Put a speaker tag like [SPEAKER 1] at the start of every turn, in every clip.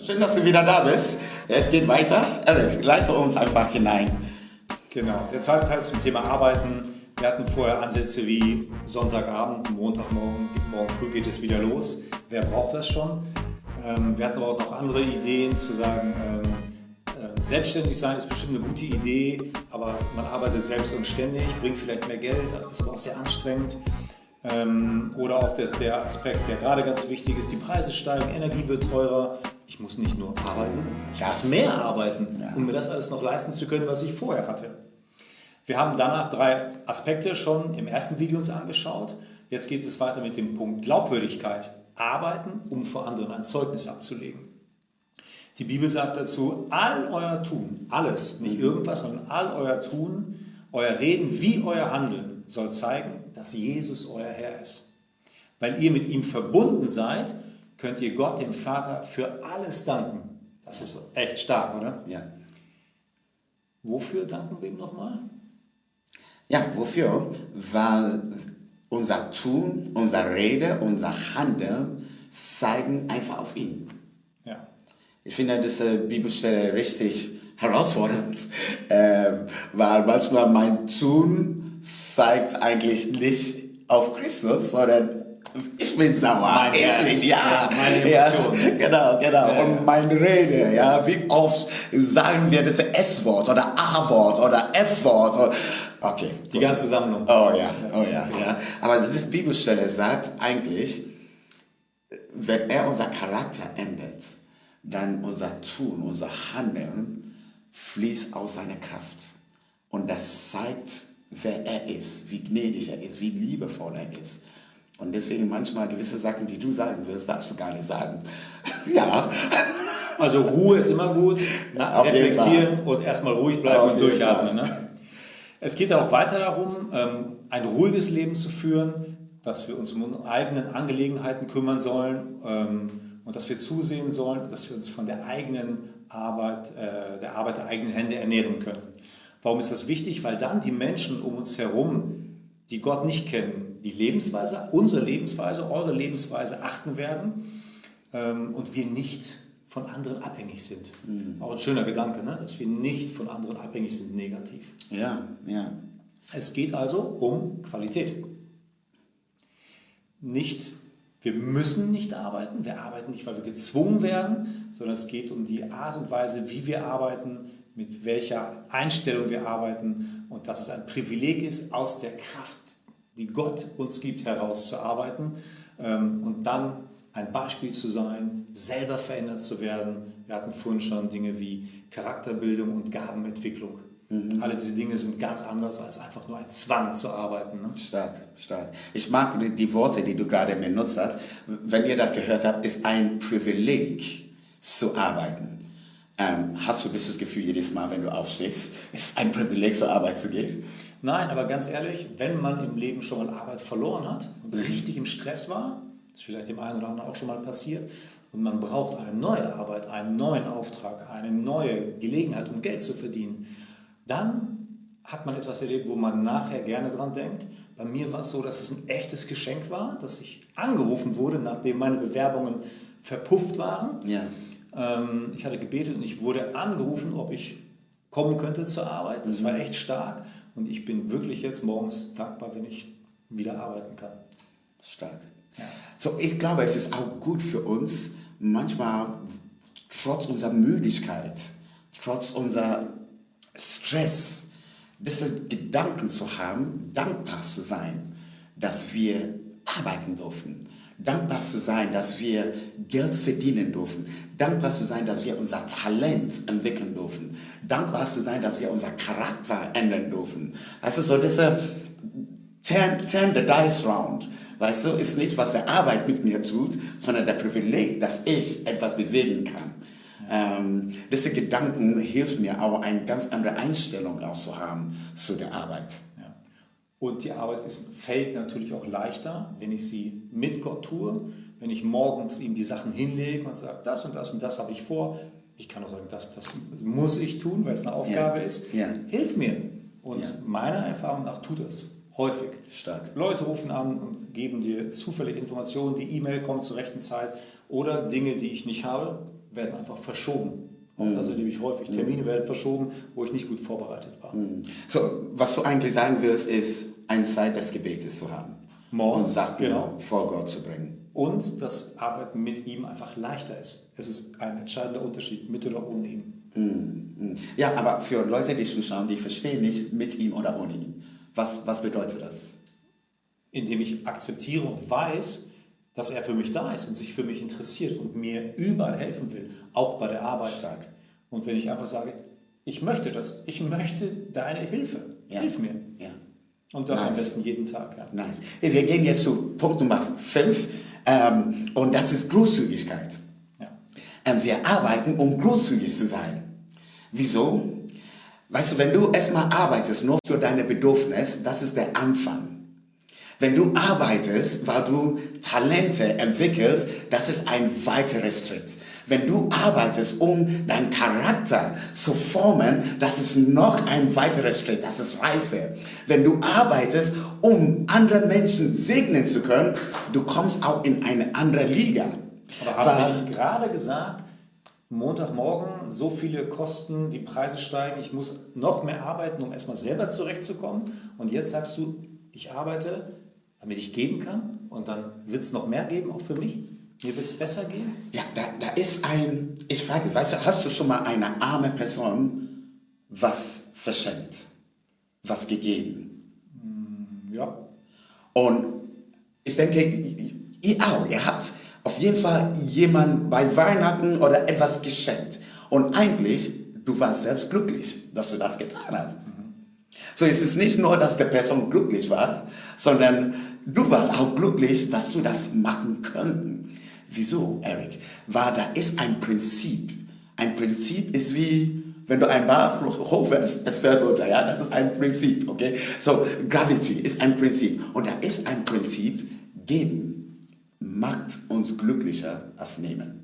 [SPEAKER 1] Schön, dass du wieder da bist. Es geht weiter. Eric, leite uns einfach hinein.
[SPEAKER 2] Genau, der zweite Teil zum Thema Arbeiten. Wir hatten vorher Ansätze wie Sonntagabend, Montagmorgen, morgen früh geht es wieder los. Wer braucht das schon? Wir hatten aber auch noch andere Ideen zu sagen, selbstständig sein ist bestimmt eine gute Idee, aber man arbeitet selbst und ständig, bringt vielleicht mehr Geld, ist aber auch sehr anstrengend. Oder auch der Aspekt, der gerade ganz wichtig ist, die Preise steigen, Energie wird teurer. Ich muss nicht nur arbeiten, ich muss mehr arbeiten, um mir das alles noch leisten zu können, was ich vorher hatte. Wir haben danach 3 Aspekte schon im ersten Video uns angeschaut. Jetzt geht es weiter mit dem Punkt Glaubwürdigkeit. Arbeiten, um vor anderen ein Zeugnis abzulegen. Die Bibel sagt dazu, all euer Tun, alles, nicht irgendwas, sondern all euer Tun, euer Reden wie euer Handeln soll zeigen, dass Jesus euer Herr ist. Weil ihr mit ihm verbunden seid, könnt ihr Gott, dem Vater, für alles danken. Das ist echt stark, oder?
[SPEAKER 1] Ja.
[SPEAKER 2] Wofür danken wir ihm nochmal?
[SPEAKER 1] Ja, wofür? Weil unser Tun, unsere Rede, unser Handeln zeigen einfach auf ihn.
[SPEAKER 2] Ja.
[SPEAKER 1] Ich finde diese Bibelstelle richtig herausfordernd, weil manchmal mein Tun zeigt eigentlich nicht auf Christus, sondern ich bin sauer, meine Emotionen. Genau. Ja. Und meine Rede, ja, wie oft sagen wir das S-Wort oder A-Wort oder F-Wort. Okay.
[SPEAKER 2] Die ganze Sammlung.
[SPEAKER 1] Oh ja. Aber diese Bibelstelle sagt eigentlich, wenn er unser Charakter ändert, dann unser Tun, unser Handeln fließt aus seiner Kraft. Und das zeigt, wer er ist, wie gnädig er ist, wie liebevoll er ist. Und deswegen manchmal gewisse Sachen, die du sagen wirst, darfst du gar nicht sagen. Ja.
[SPEAKER 2] Also Ruhe ist immer gut, reflektieren und erstmal ruhig bleiben und durchatmen. Ne? Es geht auch weiter darum, ein ruhiges Leben zu führen, dass wir uns um unsere eigenen Angelegenheiten kümmern sollen und dass wir zusehen sollen, dass wir uns von der eigenen Arbeit, der Arbeit der eigenen Hände ernähren können. Warum ist das wichtig? Weil dann die Menschen um uns herum, die Gott nicht kennen, die Lebensweise, unsere Lebensweise, eure Lebensweise achten werden und wir nicht von anderen abhängig sind. Auch ein schöner Gedanke, ne? Dass wir nicht von anderen abhängig sind, negativ.
[SPEAKER 1] Ja.
[SPEAKER 2] Es geht also um Qualität. Wir müssen nicht arbeiten, wir arbeiten nicht, weil wir gezwungen werden, sondern es geht um die Art und Weise, wie wir arbeiten, mit welcher Einstellung wir arbeiten und dass es ein Privileg ist, aus der Kraft, die Gott uns gibt, herauszuarbeiten und dann ein Beispiel zu sein, selber verändert zu werden. Wir hatten vorhin schon Dinge wie Charakterbildung und Gabenentwicklung. Alle diese Dinge sind ganz anders als einfach nur ein Zwang zu arbeiten. Ne?
[SPEAKER 1] Stark. Ich mag die Worte, die du gerade benutzt hast. Wenn ihr das gehört habt, ist ein Privileg zu arbeiten. Hast du das Gefühl jedes Mal, wenn du aufstehst, ist es ein Privileg zur Arbeit zu gehen?
[SPEAKER 2] Nein, aber ganz ehrlich, wenn man im Leben schon mal Arbeit verloren hat und richtig im Stress war, das ist vielleicht dem einen oder anderen auch schon mal passiert, und man braucht eine neue Arbeit, einen neuen Auftrag, eine neue Gelegenheit, um Geld zu verdienen, dann hat man etwas erlebt, wo man nachher gerne dran denkt. Bei mir war es so, dass es ein echtes Geschenk war, dass ich angerufen wurde, nachdem meine Bewerbungen verpufft waren.
[SPEAKER 1] Ja.
[SPEAKER 2] Ich hatte gebetet und ich wurde angerufen, ob ich kommen könnte zur Arbeit. Das war echt stark und ich bin wirklich jetzt morgens dankbar, wenn ich wieder arbeiten kann.
[SPEAKER 1] Stark.
[SPEAKER 2] Ja.
[SPEAKER 1] So, ich glaube, es ist auch gut für uns, manchmal trotz unserer Müdigkeit, trotz unserer Stress, diese Gedanken zu haben, dankbar zu sein, dass wir arbeiten dürfen. Dankbar zu sein, dass wir Geld verdienen dürfen. Dankbar zu sein, dass wir unser Talent entwickeln dürfen. Dankbar zu sein, dass wir unser Charakter ändern dürfen. Also so diese turn the dice round. Weißt du, ist nicht, was der Arbeit mit mir tut, sondern der Privileg, dass ich etwas bewegen kann. Diese Gedanken hilft mir auch, eine ganz andere Einstellung auch zu haben zu der Arbeit.
[SPEAKER 2] Ja. Und die Arbeit fällt natürlich auch leichter, wenn ich sie mit Gott tue, wenn ich morgens ihm die Sachen hinlege und sage, das und das und das habe ich vor. Ich kann auch sagen, das muss ich tun, weil es eine Aufgabe ist.
[SPEAKER 1] Ja.
[SPEAKER 2] Hilf mir. Und meiner Erfahrung nach tut es. Häufig.
[SPEAKER 1] Stark.
[SPEAKER 2] Leute rufen an und geben dir zufällige Informationen, die E-Mail kommt zur rechten Zeit oder Dinge, die ich nicht habe. werden einfach verschoben. Auch das erlebe ich häufig. Termine werden verschoben, wo ich nicht gut vorbereitet war.
[SPEAKER 1] So, was du eigentlich sagen willst, ist, eine Zeit des Gebetes zu haben.
[SPEAKER 2] Morgens,
[SPEAKER 1] und Sachen
[SPEAKER 2] genau.
[SPEAKER 1] vor Gott zu bringen.
[SPEAKER 2] Und das Arbeiten mit ihm einfach leichter ist. Es ist ein entscheidender Unterschied, mit oder ohne ihn.
[SPEAKER 1] Ja, aber für Leute, die zuschauen, die verstehen nicht mit ihm oder ohne ihn. Was bedeutet das?
[SPEAKER 2] Indem ich akzeptiere und weiß, dass er für mich da ist und sich für mich interessiert und mir überall helfen will, auch bei der Arbeit.
[SPEAKER 1] Stark.
[SPEAKER 2] Und wenn ich einfach sage, ich möchte das, ich möchte deine Hilfe, hilf mir.
[SPEAKER 1] Ja.
[SPEAKER 2] Und das am
[SPEAKER 1] Nice.
[SPEAKER 2] besten jeden Tag. Ja.
[SPEAKER 1] Nice. Hey, wir gehen jetzt zu Punkt Nummer 5 und das ist Großzügigkeit.
[SPEAKER 2] Ja.
[SPEAKER 1] Wir arbeiten, um großzügig zu sein. Wieso? Weißt du, wenn du erstmal arbeitest, nur für deine Bedürfnisse, das ist der Anfang. Wenn du arbeitest, weil du Talente entwickelst, das ist ein weiterer Schritt. Wenn du arbeitest, um deinen Charakter zu formen, das ist noch ein weiterer Schritt, das ist Reife. Wenn du arbeitest, um andere Menschen segnen zu können, du kommst auch in eine andere Liga.
[SPEAKER 2] Aber hast du nicht gerade gesagt, Montagmorgen, so viele Kosten, die Preise steigen, ich muss noch mehr arbeiten, um erstmal selber zurechtzukommen. Und jetzt sagst du, ich arbeite, damit ich geben kann und dann wird es noch mehr geben, auch für mich? Mir wird es besser gehen?
[SPEAKER 1] Ja, da ist ich frage, weißt du, hast du schon mal einer arme Person was verschenkt, was gegeben?
[SPEAKER 2] Ja.
[SPEAKER 1] Und ich denke, ihr auch, ihr habt auf jeden Fall jemand bei Weihnachten oder etwas geschenkt. Und eigentlich, du warst selbst glücklich, dass du das getan hast. So ist es nicht nur, dass die Person glücklich war, sondern du warst auch glücklich, dass du das machen könntest. Wieso, Eric? Weil da ist ein Prinzip. Ein Prinzip ist wie, wenn du ein Bar hochwärmst, es fällt runter. Ja, das ist ein Prinzip, okay? So, Gravity ist ein Prinzip. Und da ist ein Prinzip, geben macht uns glücklicher als nehmen.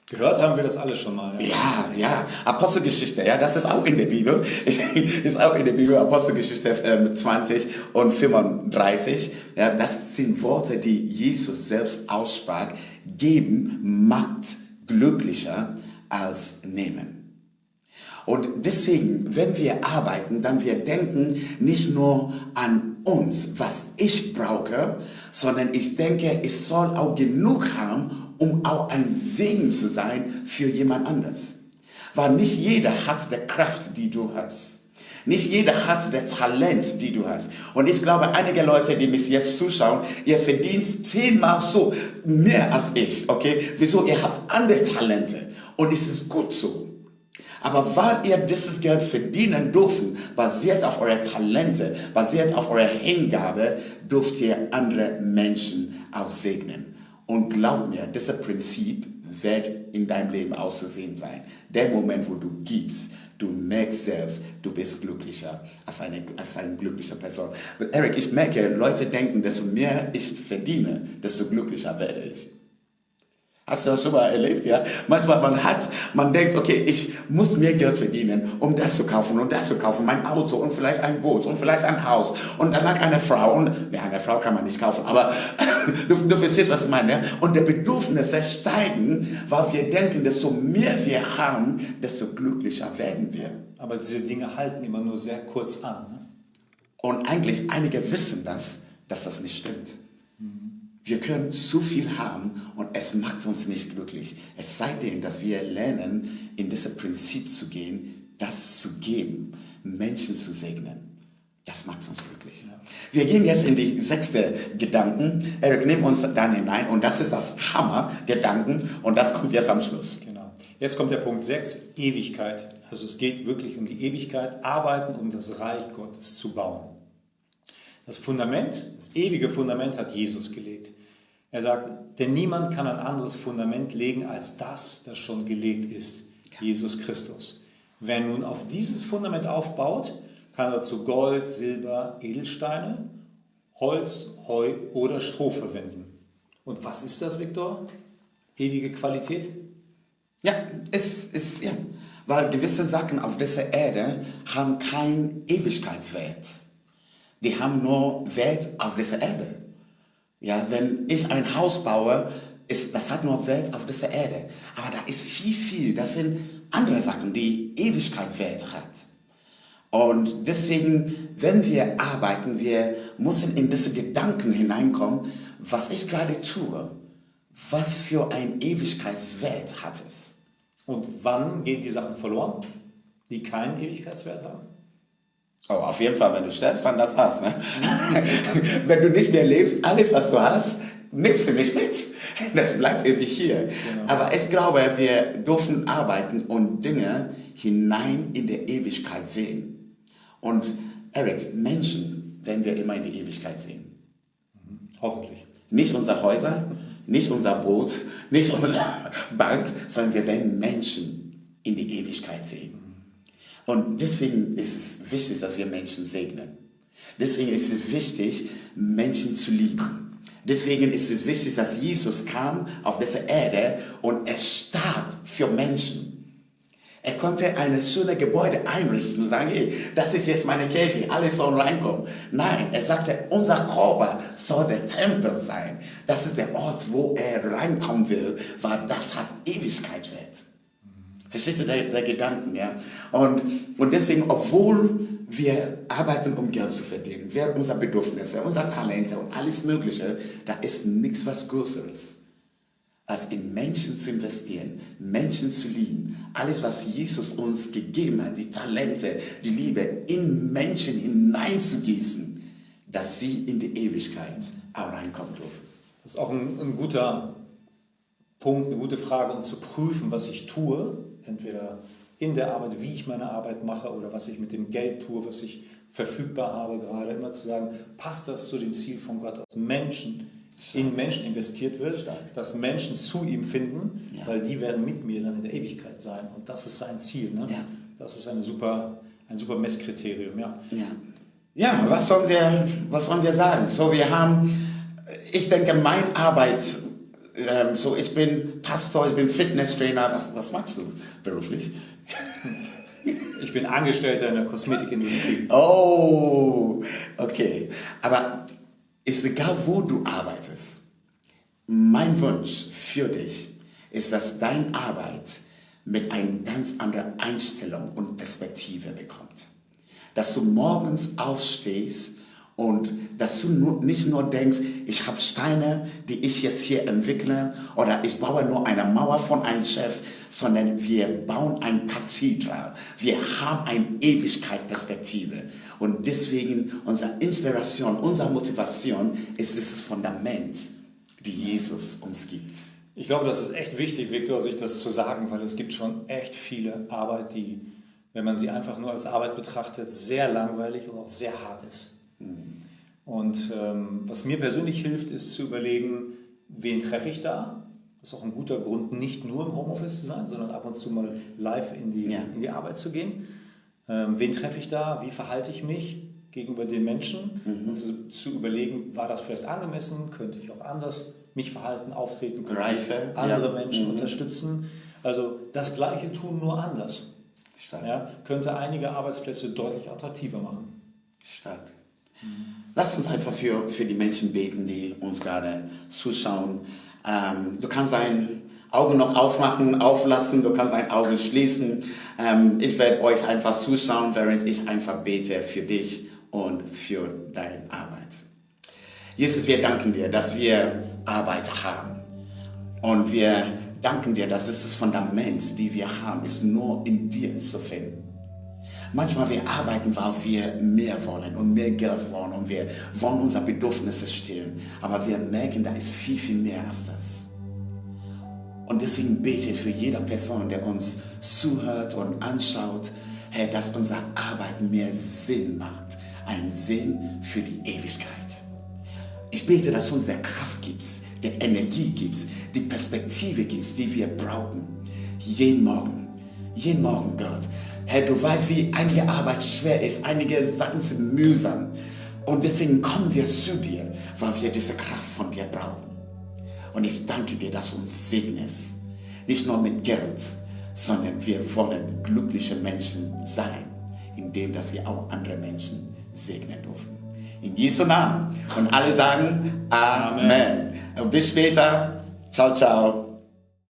[SPEAKER 2] Gehört haben wir das alle schon mal.
[SPEAKER 1] Ja, Apostelgeschichte, ja, das ist auch in der Bibel. Ist auch in der Bibel, Apostelgeschichte 20 und 35. Ja, das sind Worte, die Jesus selbst aussprach. Geben macht glücklicher als nehmen. Und deswegen, wenn wir arbeiten, dann wir denken nicht nur an uns, was ich brauche, sondern ich denke, ich soll auch genug haben, um auch ein Segen zu sein für jemand anderes. Weil nicht jeder hat die Kraft, die du hast. Nicht jeder hat das Talent, die du hast. Und ich glaube, einige Leute, die mich jetzt zuschauen, ihr verdient 10-mal so mehr als ich. Okay? Wieso? Ihr habt andere Talente. Und es ist gut so. Aber weil ihr dieses Geld verdienen dürfen, basiert auf eure Talente, basiert auf eure Hingabe, dürft ihr andere Menschen auch segnen. Und glaub mir, dieses Prinzip wird in deinem Leben auszusehen sein. Der Moment, wo du gibst, du merkst selbst, du bist glücklicher als eine glückliche Person. Eric, ich merke, Leute denken, desto mehr ich verdiene, desto glücklicher werde ich. Hast du das schon mal erlebt, ja? Manchmal man denkt, okay, ich muss mehr Geld verdienen, um das zu kaufen und das zu kaufen, mein Auto und vielleicht ein Boot und vielleicht ein Haus und danach eine Frau und, ja, eine Frau kann man nicht kaufen, aber du verstehst, was ich meine, ja? Und die Bedürfnisse steigen, weil wir denken, desto mehr wir haben, desto glücklicher werden wir.
[SPEAKER 2] Aber diese Dinge halten immer nur sehr kurz an. Ne?
[SPEAKER 1] Und eigentlich, einige wissen dass das nicht stimmt. Wir können zu viel haben und es macht uns nicht glücklich. Es sei denn, dass wir lernen, in dieses Prinzip zu gehen, das zu geben, Menschen zu segnen. Das macht uns glücklich. Ja. Wir gehen jetzt in die 6. Gedanken. Eric, nimm uns dann hinein und das ist das Hammer-Gedanken und das kommt jetzt am Schluss.
[SPEAKER 2] Genau. Jetzt kommt der Punkt 6, Ewigkeit. Also es geht wirklich um die Ewigkeit, arbeiten, um das Reich Gottes zu bauen. Das Fundament, das ewige Fundament hat Jesus gelegt. Er sagt, denn niemand kann ein anderes Fundament legen als das schon gelegt ist, Jesus Christus. Wer nun auf dieses Fundament aufbaut, kann er zu Gold, Silber, Edelsteine, Holz, Heu oder Stroh verwenden. Und was ist das, Viktor? Ewige Qualität?
[SPEAKER 1] Ja, es ist, ja. Weil gewisse Sachen auf dieser Erde haben keinen Ewigkeitswert. Die haben nur Wert auf dieser Erde. Ja, wenn ich ein Haus baue, das hat nur Wert auf dieser Erde. Aber da ist viel, das sind andere Sachen, die Ewigkeit Wert hat. Und deswegen, wenn wir arbeiten, wir müssen in diese Gedanken hineinkommen, was ich gerade tue, was für einen Ewigkeitswert hat es.
[SPEAKER 2] Und wann gehen die Sachen verloren, die keinen Ewigkeitswert haben?
[SPEAKER 1] Oh, auf jeden Fall, wenn du stirbst, dann das war's. Ne? Wenn du nicht mehr lebst, alles, was du hast, nimmst du nicht mit. Das bleibt ewig hier. Genau. Aber ich glaube, wir dürfen arbeiten und Dinge hinein in der Ewigkeit sehen. Und Eric, Menschen werden wir immer in die Ewigkeit sehen.
[SPEAKER 2] Hoffentlich.
[SPEAKER 1] Nicht unsere Häuser, nicht unser Boot, nicht unsere Bank, sondern wir werden Menschen in die Ewigkeit sehen. Und deswegen ist es wichtig, dass wir Menschen segnen. Deswegen ist es wichtig, Menschen zu lieben. Deswegen ist es wichtig, dass Jesus kam auf diese Erde und er starb für Menschen. Er konnte eine schöne Gebäude einrichten und sagen, hey, das ist jetzt meine Kirche, alles soll reinkommen. Nein, er sagte, unser Körper soll der Tempel sein. Das ist der Ort, wo er reinkommen will, weil das hat Ewigkeit wert. Verstehst du der Gedanken, ja? Und deswegen, obwohl wir arbeiten, um Geld zu verdienen, wir unsere Bedürfnisse, unsere Talente und alles Mögliche, da ist nichts was Größeres, als in Menschen zu investieren, Menschen zu lieben. Alles, was Jesus uns gegeben hat, die Talente, die Liebe, in Menschen hineinzugießen, dass sie in die Ewigkeit auch reinkommen dürfen.
[SPEAKER 2] Das ist auch ein guter Punkt, eine gute Frage, um zu prüfen, was ich tue, entweder in der Arbeit, wie ich meine Arbeit mache oder was ich mit dem Geld tue, was ich verfügbar habe gerade, immer zu sagen, passt das zu dem Ziel von Gott, dass Menschen in Menschen investiert wird, dass Menschen zu ihm finden, weil die werden mit mir dann in der Ewigkeit sein und das ist sein Ziel. Ne? Ja. Das ist ein super Messkriterium. Ja.
[SPEAKER 1] Ja, was sollen wir sagen? So, ich denke, meine Arbeit, ich bin Pastor, ich bin Fitnesstrainer, was machst du beruflich?
[SPEAKER 2] Ich bin Angestellter in der Kosmetikindustrie.
[SPEAKER 1] Oh, okay. Aber ist egal, wo du arbeitest. Mein Wunsch für dich ist, dass deine Arbeit mit einer ganz anderen Einstellung und Perspektive bekommt. Dass du morgens aufstehst und dass du nicht nur denkst, ich habe Steine, die ich jetzt hier entwickle oder ich baue nur eine Mauer von einem Chef, sondern wir bauen ein Kathedral. Wir haben eine Ewigkeitsperspektive. Und deswegen unsere Inspiration, unsere Motivation ist dieses Fundament, die Jesus uns gibt.
[SPEAKER 2] Ich glaube, das ist echt wichtig, Viktor, sich das zu sagen, weil es gibt schon echt viele Arbeit, die, wenn man sie einfach nur als Arbeit betrachtet, sehr langweilig und auch sehr hart ist. Und was mir persönlich hilft, ist zu überlegen, wen treffe ich da? Das ist auch ein guter Grund, nicht nur im Homeoffice zu sein, sondern ab und zu mal live in die Arbeit zu gehen. Wen treffe ich da? Wie verhalte ich mich gegenüber den Menschen? Und zu überlegen, war das vielleicht angemessen? Könnte ich auch anders mich verhalten, auftreten? Könnte ich andere Menschen unterstützen? Also das Gleiche tun, nur anders. Ja, könnte einige Arbeitsplätze deutlich attraktiver machen.
[SPEAKER 1] Stark. Lass uns einfach für die Menschen beten, die uns gerade zuschauen. Du kannst dein Auge noch aufmachen, auflassen, du kannst dein Auge schließen. Ich werde euch einfach zuschauen, während ich einfach bete für dich und für deine Arbeit. Jesus, wir danken dir, dass wir Arbeit haben. Und wir danken dir, dass das Fundament, das wir haben, ist nur in dir zu finden. Manchmal wir arbeiten, weil wir mehr wollen und mehr Geld wollen und wir wollen unsere Bedürfnisse stillen. Aber wir merken, da ist viel mehr als das. Und deswegen bete ich für jede Person, der uns zuhört und anschaut, Herr, dass unsere Arbeit mehr Sinn macht. Einen Sinn für die Ewigkeit. Ich bete, dass du uns der Kraft gibst, der Energie gibst, die Perspektive gibst, die wir brauchen. Jeden Morgen, Gott. Herr, du weißt, wie einige Arbeit schwer ist, einige Sachen sind mühsam. Und deswegen kommen wir zu dir, weil wir diese Kraft von dir brauchen. Und ich danke dir, dass du uns segnest. Nicht nur mit Geld, sondern wir wollen glückliche Menschen sein, indem dass wir auch andere Menschen segnen dürfen. In Jesu Namen. Und alle sagen Amen. Bis später. Ciao, ciao.